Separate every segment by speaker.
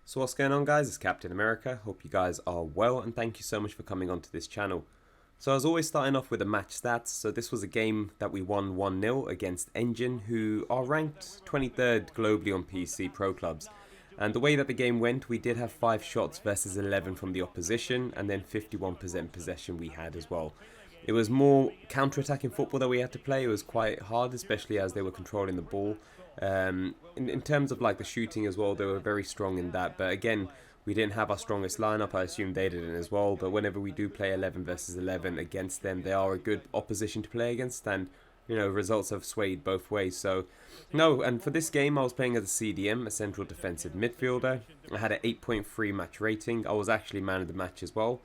Speaker 1: So what's going on, guys? It's Captain America. Hope you guys are well, and thank you so much for coming onto this channel. So I was always starting off with the match stats. So this was a game that we won 1-0 against Enjin, who are ranked 23rd globally on PC Pro Clubs. And the way that the game went, we did have 5 shots versus 11 from the opposition, and then 51% possession we had as well. It was more counter-attacking football that we had to play. It was quite hard, especially as they were controlling the ball. In terms of like the shooting as well, they were very strong in that. But again, we didn't have our strongest lineup. I assume they didn't as well. But whenever we do play 11 versus 11 against them, they are a good opposition to play against. And, you know, results have swayed both ways. So, no, and for this game, I was playing as a CDM, a central defensive midfielder. I had an 8.3 match rating. I was actually man of the match as well.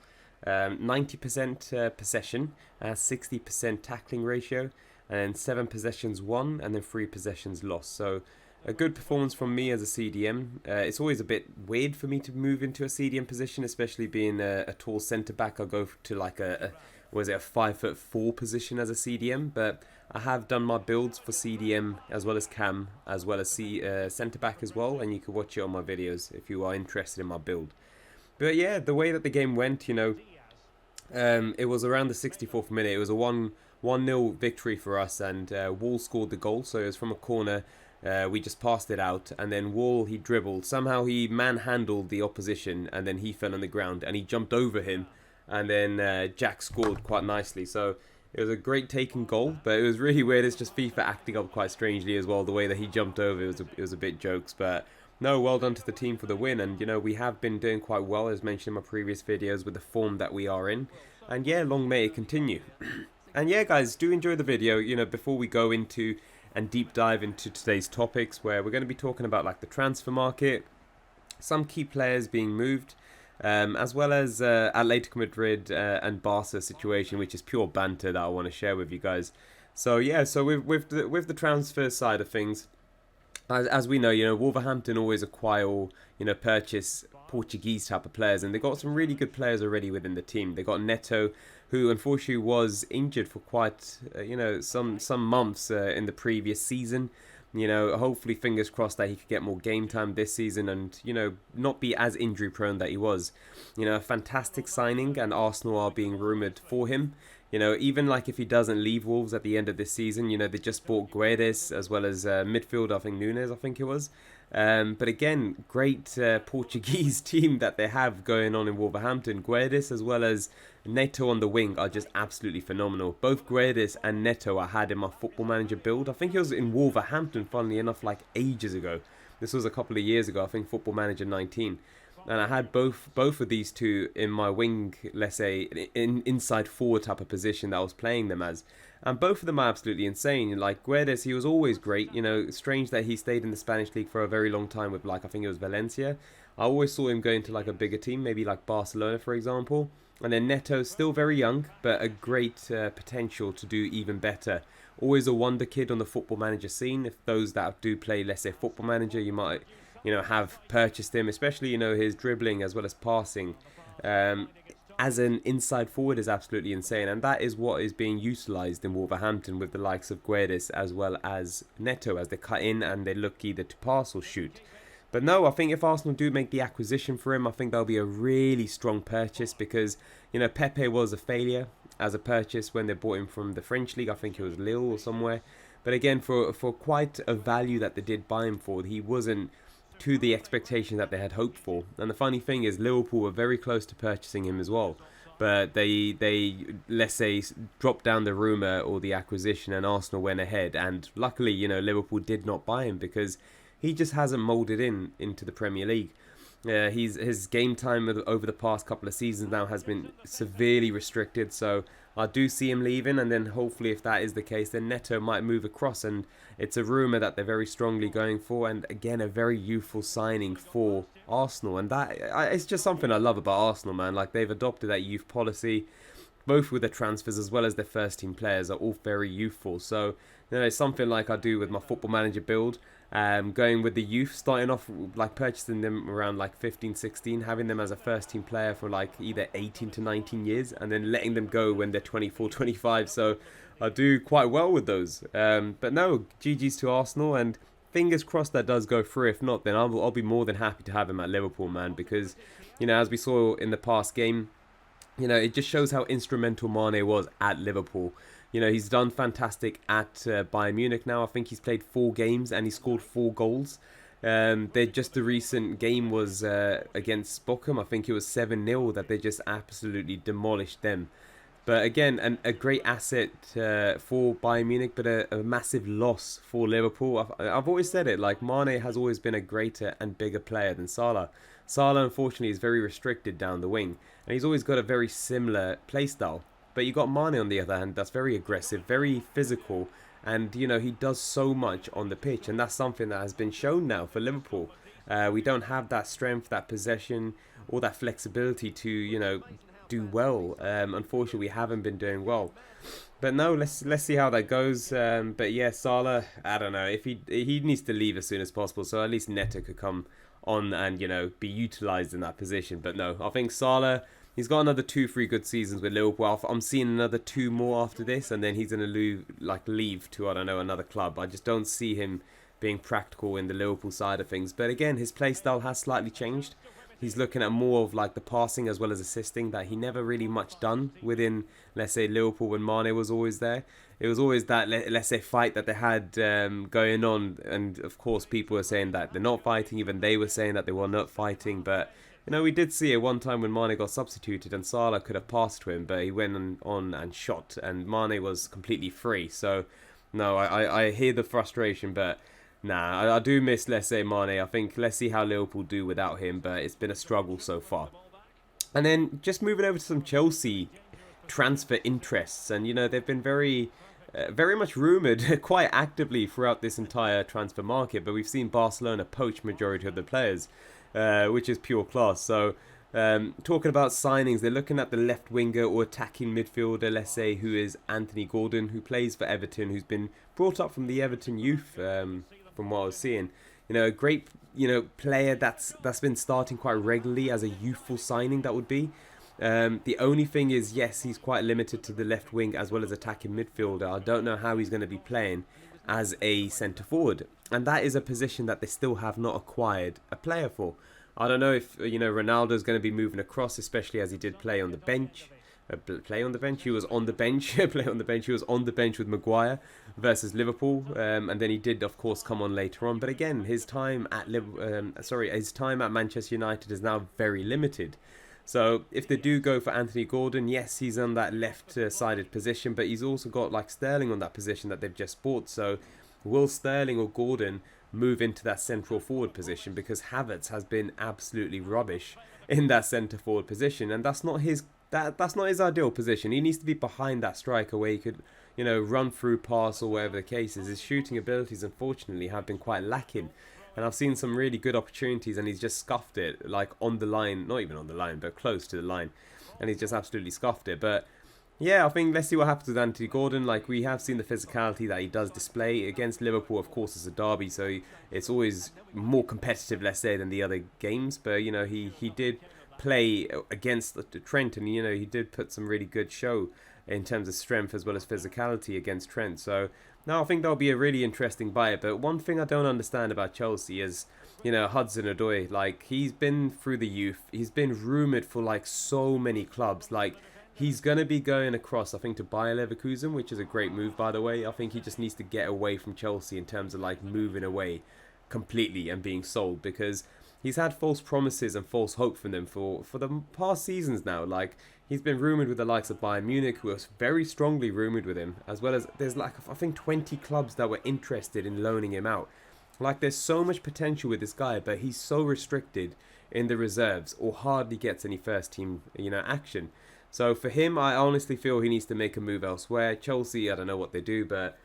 Speaker 1: 90% possession, 60% tackling ratio, and 7 possessions won, and then 3 possessions lost. So a good performance from me as a CDM. It's always a bit weird for me to move into a CDM position, especially being a tall centre back. I'll go to like a 5'4" position as a CDM, but I have done my builds for CDM as well as cam, as well as centre back as well, and you can watch it on my videos if you are interested in my build. But yeah, the way that the game went, you know, it was around the 64th minute. It was a 1-0 victory for us, and Wall scored the goal. So it was from a corner. We just passed it out, and then Wall, he dribbled. Somehow he manhandled the opposition, and then he fell on the ground, and he jumped over him, and then Jack scored quite nicely. So it was a great taken goal, but it was really weird. It's just FIFA acting up quite strangely as well. The way that he jumped over, it was a bit jokes, but no, well done to the team for the win. And, you know, we have been doing quite well, as mentioned in my previous videos, with the form that we are in. And yeah, long may it continue. And yeah, guys, do enjoy the video, you know, before we go into and deep dive into today's topics, where we're going to be talking about like the transfer market, some key players being moved, as well as Atletico Madrid and Barca situation, which is pure banter that I want to share with you guys. So yeah, so with the transfer side of things, as we know, you know, Wolverhampton always acquire or, you know, purchase Portuguese type of players, and they got some really good players already within the team. They got Neto, who unfortunately was injured for quite, you know, some months in the previous season. You know, hopefully, fingers crossed that he could get more game time this season and, you know, not be as injury prone that he was. You know, a fantastic signing, and Arsenal are being rumoured for him. You know, even like if he doesn't leave Wolves at the end of this season, you know, they just bought Guedes as well as midfield, I think Nunes, I think it was. But again, great Portuguese team that they have going on in Wolverhampton. Guedes as well as Neto on the wing are just absolutely phenomenal. Both Guedes and Neto I had in my Football Manager build. I think it was in Wolverhampton, funnily enough, like ages ago. This was a couple of years ago, I think Football Manager 19. And I had both of these two in my wing, let's say, inside forward type of position that I was playing them as. And both of them are absolutely insane. Like Guedes, he was always great. You know, strange that he stayed in the Spanish league for a very long time with, like, I think it was Valencia. I always saw him going to like a bigger team, maybe like Barcelona, for example. And then Neto, still very young, but a great potential to do even better. Always a wonder kid on the Football Manager scene. If those that do play, let's say, Football Manager, you might, you know, have purchased him, especially, you know, his dribbling as well as passing as an inside forward is absolutely insane, and that is what is being utilised in Wolverhampton with the likes of Guedes as well as Neto, as they cut in and they look either to pass or shoot. But no, I think if Arsenal do make the acquisition for him, I think that'll be a really strong purchase, because, you know, Pepe was a failure as a purchase when they bought him from the French league. I think it was Lille or somewhere. But again, for quite a value that they did buy him for, he wasn't to the expectation that they had hoped for. And the funny thing is, Liverpool were very close to purchasing him as well, but they let's say dropped down the rumour or the acquisition, and Arsenal went ahead. And luckily, you know, Liverpool did not buy him, because he just hasn't moulded into the Premier League. His game time over the past couple of seasons now has been severely restricted, so I do see him leaving, and then hopefully if that is the case, then Neto might move across, and it's a rumour that they're very strongly going for, and again, a very youthful signing for Arsenal, and that it's just something I love about Arsenal, man. Like, they've adopted that youth policy, both with their transfers as well as their first team players are all very youthful. So, you know, it's something like I do with my Football Manager build. Going with the youth, starting off like purchasing them around like 15, 16, having them as a first team player for like either 18 to 19 years, and then letting them go when they're 24, 25. So I do quite well with those. But no, GG's to Arsenal, and fingers crossed that does go through. If not, then I'll be more than happy to have him at Liverpool, man, because, you know, as we saw in the past game, you know, it just shows how instrumental Mane was at Liverpool. You know, he's done fantastic at Bayern Munich now. I think he's played 4 games and he scored 4 goals. The recent game was against Bochum. I think it was 7-0 that they just absolutely demolished them. But again, a great asset for Bayern Munich, but a massive loss for Liverpool. I've always said it, like, Mane has always been a greater and bigger player than Salah. Salah, unfortunately, is very restricted down the wing, and he's always got a very similar playstyle. But you got Mane, on the other hand, that's very aggressive, very physical, and, you know, he does so much on the pitch, and that's something that has been shown now for Liverpool. We don't have that strength, that possession, or that flexibility to, you know, do well. Unfortunately, we haven't been doing well. But no, let's see how that goes. But yeah, Salah, I don't know, if he needs to leave as soon as possible, so at least Neto could come on and, you know, be utilised in that position. But no, I think Salah, he's got another 2-3 good seasons with Liverpool. I'm seeing another 2 more after this, and then he's going to leave to, I don't know, another club. I just don't see him being practical in the Liverpool side of things. But again, his play style has slightly changed. He's looking at more of like the passing as well as assisting that he never really much done within, let's say, Liverpool when Mane was always there. It was always that, let's say, fight that they had going on. And of course, people were saying that they're not fighting. Even they were saying that they were not fighting. But, you know, we did see it one time when Mane got substituted and Salah could have passed to him, but he went on and shot and Mane was completely free. So, no, I hear the frustration, but nah, I do miss, let's say, Mane. I think let's see how Liverpool do without him, but it's been a struggle so far. And then just moving over to some Chelsea transfer interests, and, you know, they've been very much rumoured quite actively throughout this entire transfer market, but we've seen Barcelona poach majority of the players, which is pure class. So talking about signings, they're looking at the left winger or attacking midfielder, let's say, who is Anthony Gordon, who plays for Everton, who's been brought up from the Everton youth, from what I was seeing. You know, a great, you know, player that's been starting quite regularly as a youthful signing, that would be. The only thing is, yes, he's quite limited to the left wing as well as attacking midfielder. I don't know how he's going to be playing as a centre forward, and that is a position that they still have not acquired a player for. I don't know if, you know, Ronaldo's going to be moving across, especially as he did play on the bench. He was on the bench. Play on the bench. He was on the bench with Maguire versus Liverpool, and then he did, of course, come on later on. But again, his time at Manchester United is now very limited. So if they do go for Anthony Gordon, yes, he's on that left-sided position, but he's also got like Sterling on that position that they've just bought. So will Sterling or Gordon move into that central forward position, because Havertz has been absolutely rubbish in that centre forward position, and that's not his ideal position. He needs to be behind that striker where he could, you know, run through, pass, or whatever the case is. His shooting abilities, unfortunately, have been quite lacking. And I've seen some really good opportunities and he's just scuffed it, like on the line, not even on the line, but close to the line. And he's just absolutely scuffed it. But yeah, I think let's see what happens with Anthony Gordon. Like, we have seen the physicality that he does display against Liverpool. Of course, it's a derby, so it's always more competitive, let's say, than the other games. But, you know, he did play against Trent, and, you know, he did put some really good show in terms of strength as well as physicality against Trent. So now I think that'll be a really interesting buy. But one thing I don't understand about Chelsea is, you know, Hudson-Odoi, like, he's been through the youth. He's been rumoured for, like, so many clubs. Like, he's going to be going across, I think, to Bayer Leverkusen, which is a great move, by the way. I think he just needs to get away from Chelsea in terms of, like, moving away completely and being sold, because he's had false promises and false hope from them for the past seasons now. Like, he's been rumoured with the likes of Bayern Munich, who was very strongly rumoured with him, as well as there's, like, I think 20 clubs that were interested in loaning him out. Like, there's so much potential with this guy, but he's so restricted in the reserves or hardly gets any first team, you know, action. So for him, I honestly feel he needs to make a move elsewhere. Chelsea, I don't know what they do, but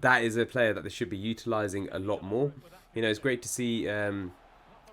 Speaker 1: that is a player that they should be utilising a lot more. You know, it's great to see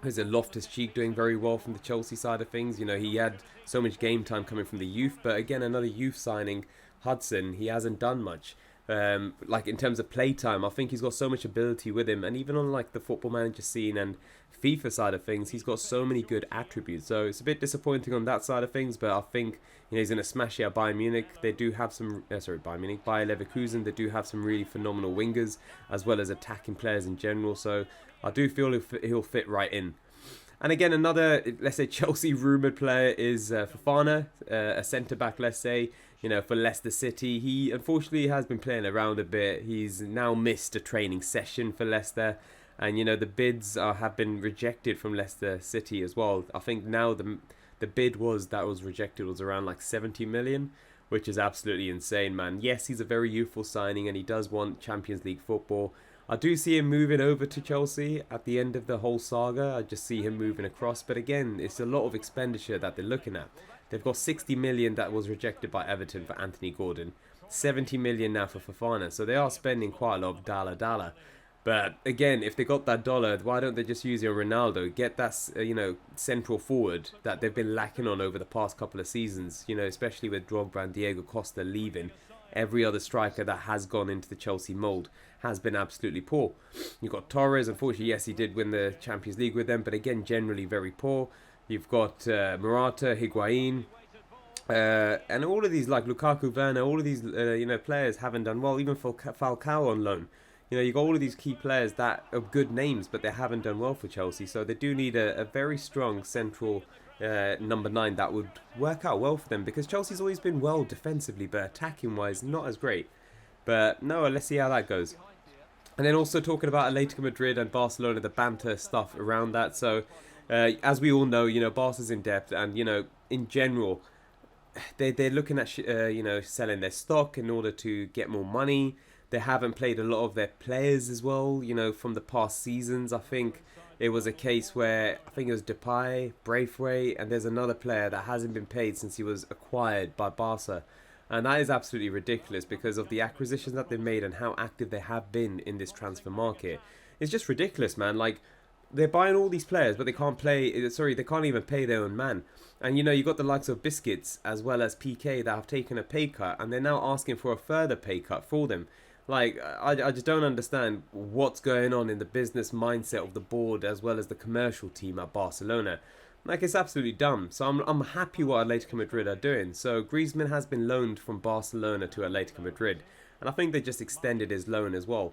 Speaker 1: Loftus-Cheek doing very well from the Chelsea side of things. You know, he had so much game time coming from the youth, but again, another youth signing, Hudson, he hasn't done much. like in terms of play time. I think he's got so much ability with him, and even on like the Football Manager scene and FIFA side of things, he's got so many good attributes. So it's a bit disappointing on that side of things, but I think he's going to smash it at Bayern Munich. They do have some, Bayern Munich, Bayer Leverkusen. They do have some really phenomenal wingers as well as attacking players in general. So I do feel he'll fit right in. And again, another, let's say, Chelsea rumoured player is Fofana, a centre-back, let's say, for Leicester City. He, unfortunately, has been playing around a bit. He's now missed a training session for Leicester. And, the bids have been rejected from Leicester City as well. I think now the bid that was rejected was around like 70 million, which is absolutely insane, man. Yes, he's a very youthful signing and he does want Champions League football. I do see him moving over to Chelsea at the end of the whole saga. I just see him moving across. But again, it's a lot of expenditure that they're looking at. They've got 60 million that was rejected by Everton for Anthony Gordon. 70 million now for Fofana. So they are spending quite a lot of dollar. But again, if they got that dollar, why don't they just use your Ronaldo? Get that, central forward that they've been lacking on over the past couple of seasons. Especially with Drogba and Diego Costa leaving. Every other striker that has gone into the Chelsea mould has been absolutely poor. You've got Torres, unfortunately, yes, he did win the Champions League with them, but again, generally very poor. You've got Morata, Higuain, and all of these, like Lukaku, Werner, all of these, players haven't done well, even for Falcao on loan. You've got all of these key players that are good names, but they haven't done well for Chelsea, so they do need a very strong central number 9 that would work out well for them, because Chelsea's always been well defensively, but attacking wise not as great. But no, let's see how that goes. And then also talking about Atletico Madrid and Barcelona, the banter stuff around that. So as we all know, Barca's in depth, and in general they're looking at selling their stock in order to get more money. They haven't played a lot of their players as well, from the past seasons. I think it was a case where, I think it was Depay, Braithwaite, and there's another player that hasn't been paid since he was acquired by Barca. And that is absolutely ridiculous because of the acquisitions that they've made and how active they have been in this transfer market. It's just ridiculous, man. Like, they're buying all these players, but they can't they can't even pay their own man. And you got the likes of Biscuits as well as PK that have taken a pay cut, and they're now asking for a further pay cut for them. Like, I just don't understand what's going on in the business mindset of the board as well as the commercial team at Barcelona. Like, it's absolutely dumb. So I'm happy what Atletico Madrid are doing. So Griezmann has been loaned from Barcelona to Atletico Madrid, and I think they just extended his loan as well.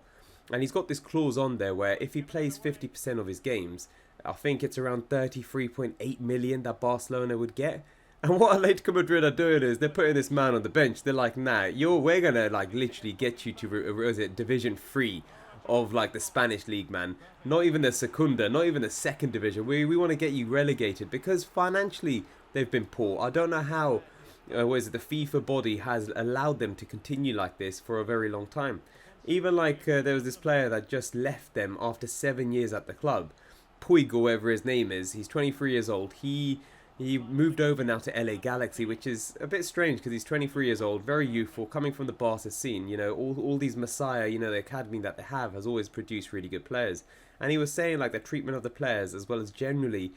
Speaker 1: And he's got this clause on there where if he plays 50% of his games, I think it's around 33.8 million that Barcelona would get. And what Atletico Madrid are doing is they're putting this man on the bench. They're like, nah, we're going to like literally get you to, Division 3 of like the Spanish league, man. Not even the Segunda, not even the second division. We want to get you relegated because financially they've been poor. I don't know how, the FIFA body has allowed them to continue like this for a very long time. Even like there was this player that just left them after 7 years at the club. Puig, or whatever his name is. He's 23 years old. He moved over now to LA Galaxy, which is a bit strange because he's 23 years old, very youthful, coming from the Barca scene. All these Messiah, the academy that they have has always produced really good players. And he was saying like the treatment of the players as well as generally,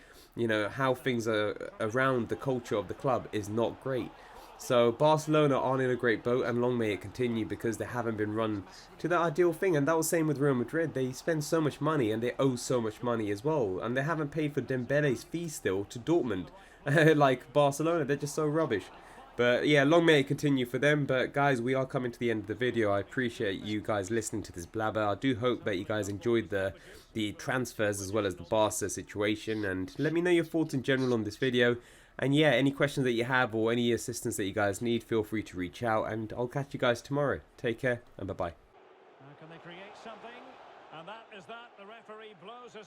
Speaker 1: how things are around the culture of the club is not great. So Barcelona aren't in a great boat, and long may it continue because they haven't been run to the ideal thing. And that was the same with Real Madrid. They spend so much money and they owe so much money as well. And they haven't paid for Dembele's fee still to Dortmund. Like Barcelona, they're just so rubbish. But yeah, long may it continue for them. But guys, we are coming to the end of the video. I appreciate you guys listening to this blabber. I do hope that you guys enjoyed the transfers as well as the Barca situation. And let me know your thoughts in general on this video. And yeah, any questions that you have or any assistance that you guys need, feel free to reach out. And I'll catch you guys tomorrow. Take care and bye-bye.
Speaker 2: How can they create something? And that is that. The referee blows his